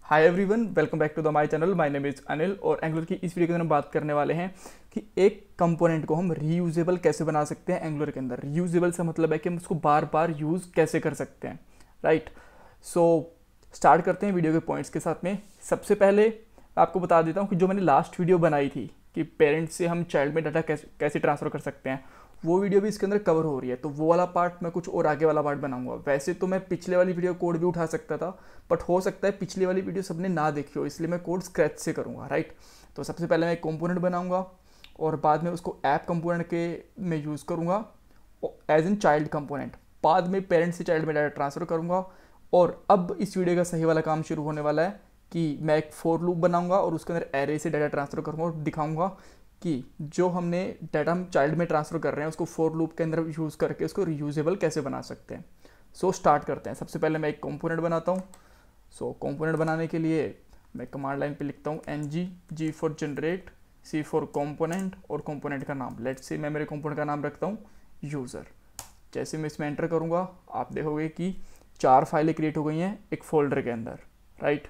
Hi everyone, welcome back to the my channel. My name is Anil और Angular की इस video के अंदर हम बात करने वाले हैं कि एक कंपोनेंट को हम रीयूजेबल कैसे बना सकते हैं। एंगुलर के अंदर रीयूजेबल से मतलब है कि हम उसको बार बार यूज़ कैसे कर सकते हैं, राइट। सो स्टार्ट करते हैं वीडियो के पॉइंट्स के साथ में। सबसे पहले आपको बता देता हूँ कि जो मैंने लास्ट वीडियो बनाई थी कि पेरेंट्स से हम चाइल्ड में डाटा कैसे ट्रांसफ़र कर सकते हैं, वो वीडियो भी इसके अंदर कवर हो रही है। तो वो वाला पार्ट मैं कुछ और आगे वाला पार्ट बनाऊंगा। वैसे तो मैं पिछले वाली वीडियो कोड भी उठा सकता था, बट हो सकता है पिछली वाली वीडियो सबने ना देखी हो, इसलिए मैं कोड स्क्रैच से करूँगा, राइट। तो सबसे पहले मैं एक कंपोनेंट बनाऊंगा और बाद में उसको ऐप कंपोनेंट के में यूज़ करूँगा एज इन चाइल्ड कंपोनेंट। बाद में पेरेंट से चाइल्ड में डाटा ट्रांसफ़र करूँगा। और अब इस वीडियो का सही वाला काम शुरू होने वाला है कि मैं एक फॉर लूप बनाऊंगा और उसके अंदर एरे से डाटा ट्रांसफ़र करूँगा और दिखाऊंगा कि जो हमने डाटा हम चाइल्ड में ट्रांसफ़र कर रहे हैं उसको फॉर लूप के अंदर यूज़ करके उसको रीयूजेबल कैसे बना सकते हैं। सो स्टार्ट करते हैं। सबसे पहले मैं एक कंपोनेंट बनाता हूँ। सो कंपोनेंट बनाने के लिए मैं कमांड लाइन पे लिखता हूँ ng for generate, c for component और कंपोनेंट का नाम लेट्स से मैं मेरे कंपोनेंट का नाम रखता हूँ यूज़र। जैसे मैं इसमें एंटर करूँगा आप देखोगे कि 4 फाइलें क्रिएट हो गई हैं एक फोल्डर के अंदर, राइट।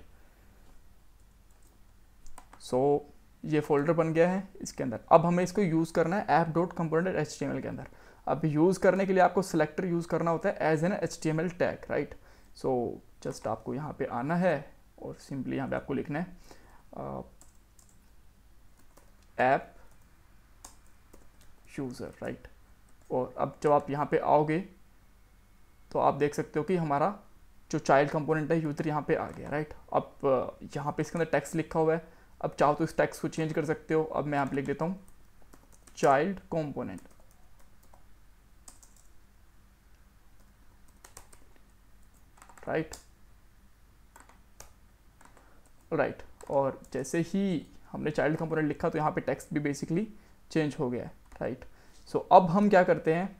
सो ये फोल्डर बन गया है इसके अंदर। अब हमें इसको यूज़ करना है app.component.html के अंदर। अब यूज़ करने के लिए आपको सेलेक्टर यूज़ करना होता है as an HTML tag, right. So just आपको यहाँ पे आना है और सिंपली यहाँ पे आपको लिखना है ऐप यूज़र, राइट। और अब जब आप यहाँ पे आओगे तो आप देख सकते हो कि हमारा जो चाइल्ड कंपोनेंट है यूज़र यहाँ पे आ गया, राइट। अब यहाँ पे इसके अंदर टेक्स्ट लिखा हुआ है। अब चाहो तो इस टेक्स्ट को चेंज कर सकते हो। अब मैं यहाँ पे लिख देता हूँ चाइल्ड कंपोनेंट, राइट राइट। और जैसे ही हमने चाइल्ड कंपोनेंट लिखा तो यहाँ पे टेक्स्ट भी बेसिकली चेंज हो गया है, राइट। सो अब हम क्या करते हैं,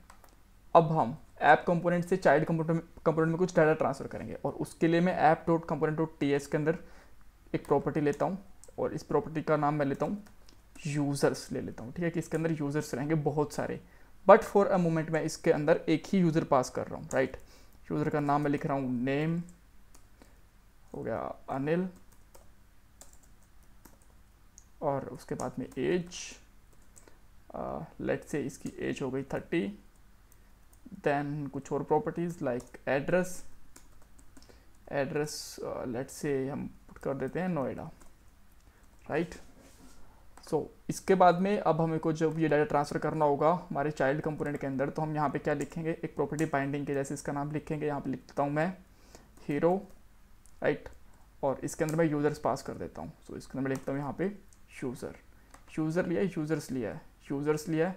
अब हम ऐप कंपोनेंट से चाइल्ड कंपोनेंट में कुछ डाटा ट्रांसफ़र करेंगे और उसके लिए मैं app.component.ts के अंदर एक प्रॉपर्टी लेता हूँ और इस प्रॉपर्टी का नाम मैं लेता हूँ यूज़र्स ले लेता हूँ, ठीक है। कि इसके अंदर यूज़र्स रहेंगे बहुत सारे, बट फॉर अ मोमेंट मैं इसके अंदर एक ही यूज़र पास कर रहा हूँ, राइट। यूज़र का नाम मैं लिख रहा हूँ नेम हो गया अनिल और उसके बाद में एज लेट से इसकी एज हो गई 30। देन कुछ और प्रॉपर्टीज़ लाइक एड्रेस लेट से हम कर देते हैं नोएडा, राइट। सो इसके बाद में अब हमें को जब ये डाटा ट्रांसफ़र करना होगा हमारे चाइल्ड कंपोनेंट के अंदर तो हम यहाँ पे क्या लिखेंगे, एक प्रॉपर्टी बाइंडिंग के जैसे इसका नाम लिखेंगे। यहाँ पे लिखता हूँ मैं हीरो, राइट। और इसके अंदर मैं यूज़र्स पास कर देता हूँ। सो इसके अंदर मैं लिखता हूँ यहाँ पे यूज़र लिया है, यूज़र्स लिया है।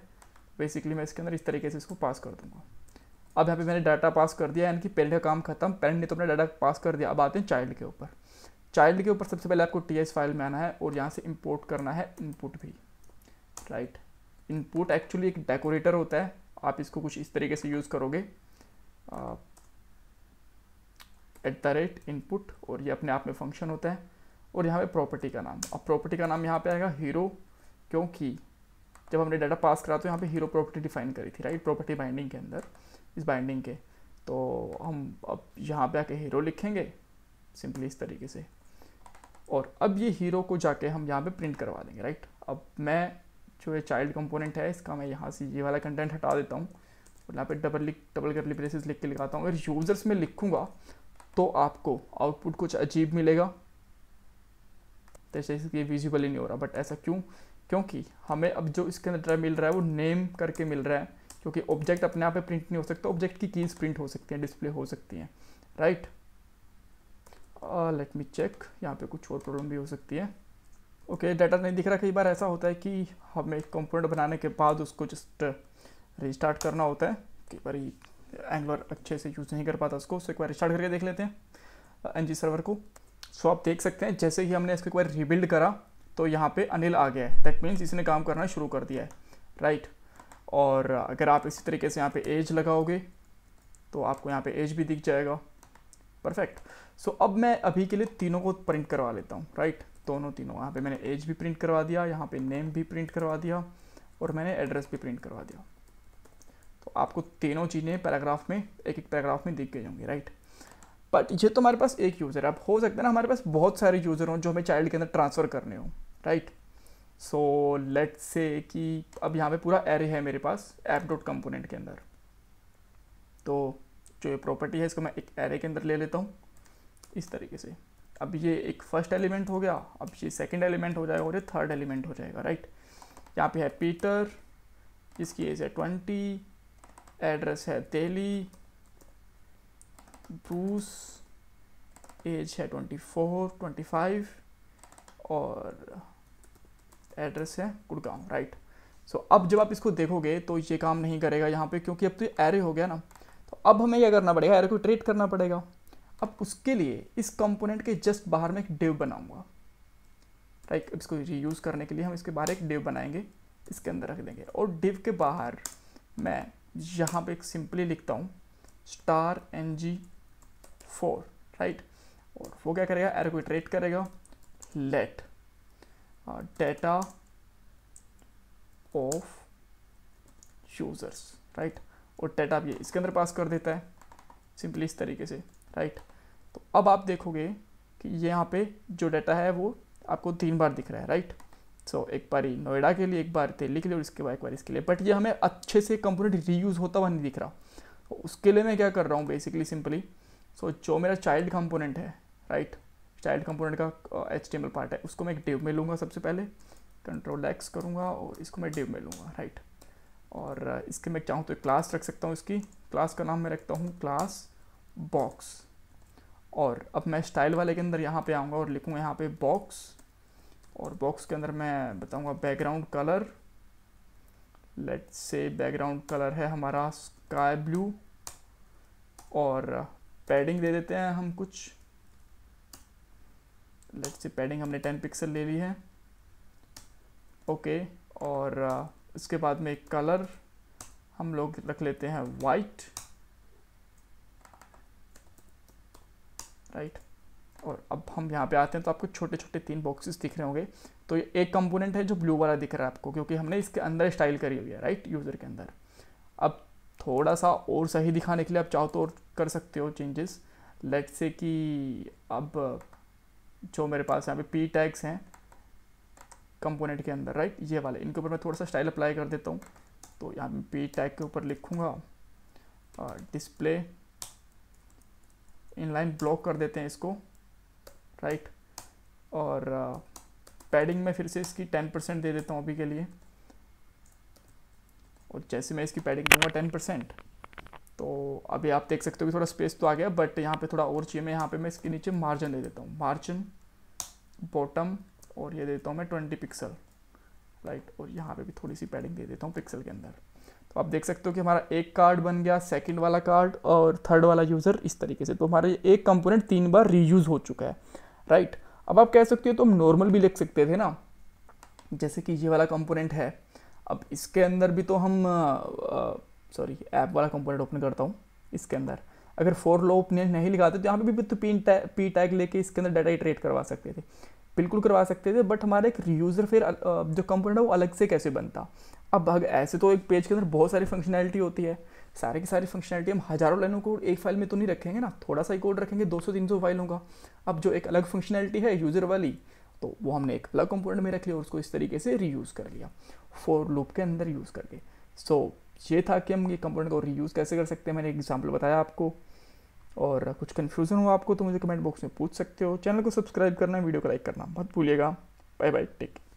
बेसिकली मैं इसके अंदर इस तरीके से इसको पास कर दूँगा। अब यहाँ पे मैंने डाटा पास कर दिया, यानी कि पेरेंट का काम खत्म। पेरेंट ने तो अपना डाटा पास कर दिया। अब आते हैं चाइल्ड के ऊपर। चाइल्ड के ऊपर सबसे पहले आपको ts फाइल में आना है और यहाँ से इंपोर्ट करना है इनपुट भी, राइट। इनपुट एक्चुअली एक डेकोरेटर होता है, आप इसको कुछ इस तरीके से यूज़ करोगे @input और ये अपने आप में फंक्शन होता है। और यहाँ पे प्रॉपर्टी का नाम, अब प्रॉपर्टी का नाम यहाँ पे आएगा हीरो, क्योंकि जब हमने डाटा पास करा तो यहाँ पे हीरो प्रॉपर्टी डिफाइन करी थी, राइट। प्रॉपर्टी बाइंडिंग के अंदर इस बाइंडिंग के तो हम अब यहाँ पे आके हीरो लिखेंगे सिंपली इस तरीके से। और अब ये हीरो को जाके हम यहाँ पे प्रिंट करवा देंगे, राइट। अब मैं जो ये चाइल्ड कंपोनेंट है इसका मैं यहाँ से ये वाला कंटेंट हटा देता हूँ और यहाँ पे डबल करली ब्रेसेस लिख के लिखाता हूँ। अगर यूज़र्स में लिखूँगा तो आपको आउटपुट कुछ अजीब मिलेगा, जैसे ये विजिबल ही नहीं हो रहा। बट ऐसा क्यों, क्योंकि हमें अब जो इसके अंदर मिल रहा है वो नेम करके मिल रहा है, क्योंकि ऑब्जेक्ट अपने आप पे प्रिंट नहीं हो सकता, ऑब्जेक्ट की कीज़ प्रिंट हो सकती हैं, डिस्प्ले हो सकती हैं, राइट। लेट मी चेक, यहाँ पे कुछ और प्रॉब्लम भी हो सकती है। ओके, डाटा नहीं दिख रहा। कई बार ऐसा होता है कि हमें एक कंपोनेंट बनाने के बाद उसको जस्ट रीस्टार्ट करना होता है। कई बार एंगुलर अच्छे से यूज़ नहीं कर पाता उसको, एक बार रिस्टार्ट करके देख लेते हैं ng सर्वर को। सो आप देख सकते हैं जैसे ही हमने इसको एक बार रीबिल्ड करा तो यहाँ पे अनिल आ गया है। दैट मीन्स इसने काम करना शुरू कर दिया है, राइट। और अगर आप इसी तरीके से यहाँ पे एज लगाओगे तो आपको यहाँ पे एज भी दिख जाएगा, परफेक्ट। सो अब मैं अभी के लिए तीनों को प्रिंट करवा लेता हूँ, राइट। तीनों यहाँ पे मैंने एज भी प्रिंट करवा दिया, यहाँ पे नेम भी प्रिंट करवा दिया और मैंने एड्रेस भी प्रिंट करवा दिया। तो आपको तीनों चीज़ें पैराग्राफ में एक पैराग्राफ में दिख गई होंगी, राइट। बट ये तो हमारे पास एक यूज़र है। अब हो सकता है ना हमारे पास बहुत सारे यूज़र हों जो हमें चाइल्ड के अंदर ट्रांसफ़र करने हो, राइट। सो लेट्स से कि अब यहाँ पे पूरा एरे है मेरे पास ऐप डॉट कंपोनेंट के अंदर। तो जो ये प्रॉपर्टी है इसको मैं एक एरे के अंदर ले लेता हूँ इस तरीके से। अब ये एक फर्स्ट एलिमेंट हो गया, अब ये सेकंड एलिमेंट हो जाएगा और ये थर्ड एलिमेंट हो जाएगा, राइट। यहाँ पे है पीटर, इसकी एज है 20, एड्रेस है दिल्ली, ब्रूस एज है 24, 25 और एड्रेस है गुड़गांव, राइट। सो अब जब आप इसको देखोगे तो ये काम नहीं करेगा यहाँ पे, क्योंकि अब तो ये एरे हो गया ना। तो अब हमें क्या करना पड़ेगा, एरे को ट्रीट करना पड़ेगा। अब उसके लिए इस कंपोनेंट के जस्ट बाहर में एक डिव बनाऊंगा, राइट। इसको रीयूज़ करने के लिए हम इसके बाहर एक डिव बनाएंगे, इसके अंदर रख देंगे और डिव के बाहर मैं यहाँ पे एक सिंपली लिखता हूँ *ng4, राइट। और वो क्या करेगा, एरे को इटरेट करेगा, let data of users, right. और डेटा ये इसके अंदर पास कर देता है सिंपली इस तरीके से, राइट। तो अब आप देखोगे कि ये यहाँ पे जो डेटा है वो आपको 3 बार दिख रहा है, राइट। सो एक बार ही नोएडा के लिए, एक बार दिल्ली के लिए और इसके बाद एक बार इसके लिए, बट ये हमें अच्छे से कंपोनेंट रीयूज़ होता हुआ नहीं दिख रहा। तो उसके लिए मैं क्या कर रहा हूँ बेसिकली सिंपली, सो जो मेरा चाइल्ड कंपोनेंट है, राइट, चाइल्ड कंपोनेंट का HTML पार्ट है, उसको मैं एक डिव में लूँगा। सबसे पहले Ctrl+X करूँगा और इसको मैं डिव में लूँगा, राइट। और इसके मैं चाहूँ तो एक क्लास रख सकता हूँ, इसकी क्लास का नाम मैं रखता हूँ क्लास बॉक्स। और अब मैं स्टाइल वाले के अंदर यहाँ पे आऊँगा और लिखूँगा यहाँ पे बॉक्स, और बॉक्स के अंदर मैं बताऊँगा background colour, let's say background colour है हमारा स्काई ब्लू, और पैडिंग दे देते हैं हम कुछ, लेट्स से पैडिंग हमने 10 पिक्सल ले ली है, ओके। और इसके बाद में एक कलर हम लोग रख लेते हैं वाइट, राइट। और अब हम यहाँ पे आते हैं तो आपको छोटे छोटे 3 बॉक्सेस दिख रहे होंगे। तो ये एक कंपोनेंट है जो ब्लू वाला दिख रहा है आपको, क्योंकि हमने इसके अंदर स्टाइल करी हुई है, राइट, यूज़र के अंदर। अब थोड़ा सा और सही दिखाने के लिए आप चाहो तो और कर सकते हो चेंजेस। लेट्स से कि अब जो मेरे पास यहाँ पे पी टैग्स हैं कंपोनेंट के अंदर, राइट, ये वाले, इनके ऊपर मैं थोड़ा सा स्टाइल अप्लाई कर देता हूँ। तो यहाँ पे पी टैग के ऊपर लिखूँगा डिस्प्ले इनलाइन ब्लॉक कर देते हैं इसको, राइट। और पैडिंग में फिर से इसकी 10% दे देता हूँ अभी के लिए। और जैसे मैं इसकी पैडिंग दूंगा 10%, तो अभी आप देख सकते हो कि थोड़ा स्पेस तो आ गया, बट यहाँ पे थोड़ा और चाहिए। मैं यहाँ पे मैं इसके नीचे मार्जिन दे देता हूँ, मार्जिन बॉटम, और ये देता हूँ मैं 20 पिक्सल, राइट। और यहाँ पे भी थोड़ी सी पैडिंग दे देता हूँ पिक्सल के अंदर। तो आप देख सकते हो कि हमारा एक कार्ड बन गया, सेकंड वाला कार्ड और थर्ड वाला यूज़र, इस तरीके से। तो हमारा एक कंपोनेंट 3 बार रीयूज़ हो चुका है, राइट। अब आप कह सकते हो तो हम नॉर्मल भी लिख सकते थे ना, जैसे कि ये वाला कंपोनेंट है। अब इसके अंदर भी तो हम सॉरी ऐप वाला कंपोनेंट ओपन करता हूँ, इसके अंदर अगर फॉर लूप नहीं लिखाते तो यहाँ पे भी तो पी टैग लेके इसके अंदर डाटा इटरेट करवा सकते थे, बिल्कुल करवा सकते थे। बट हमारा एक रीयूज़र फिर जो कंपोनेंट है वो अलग से कैसे बनता। अब ऐसे तो एक पेज के अंदर बहुत सारी फंक्शनैलिटी होती है, सारी की सारी फंक्शनैलिटी हम हज़ारों लाइनों कोड एक फाइल में तो नहीं रखेंगे ना, थोड़ा सा ही कोड रखेंगे, 200-300 फाइलों का। अब जो एक अलग फंक्शनैलिटी है यूज़र वाली, तो वो हमने एक अलग कंपोनेंट में रख लिया और उसको इस तरीके से रीयूज़ कर लिया फॉर लूप के अंदर यूज़ करके। सो ये था कि हम ये कंपोनेंट को रीयूज़ कैसे कर सकते हैं। मैंने एक एग्जाम्पल बताया आपको, और कुछ कन्फ्यूज़न हो आपको तो मुझे कमेंट बॉक्स में पूछ सकते हो। चैनल को सब्सक्राइब करना, वीडियो को लाइक करना मत भूलिएगा। Bye bye, take care.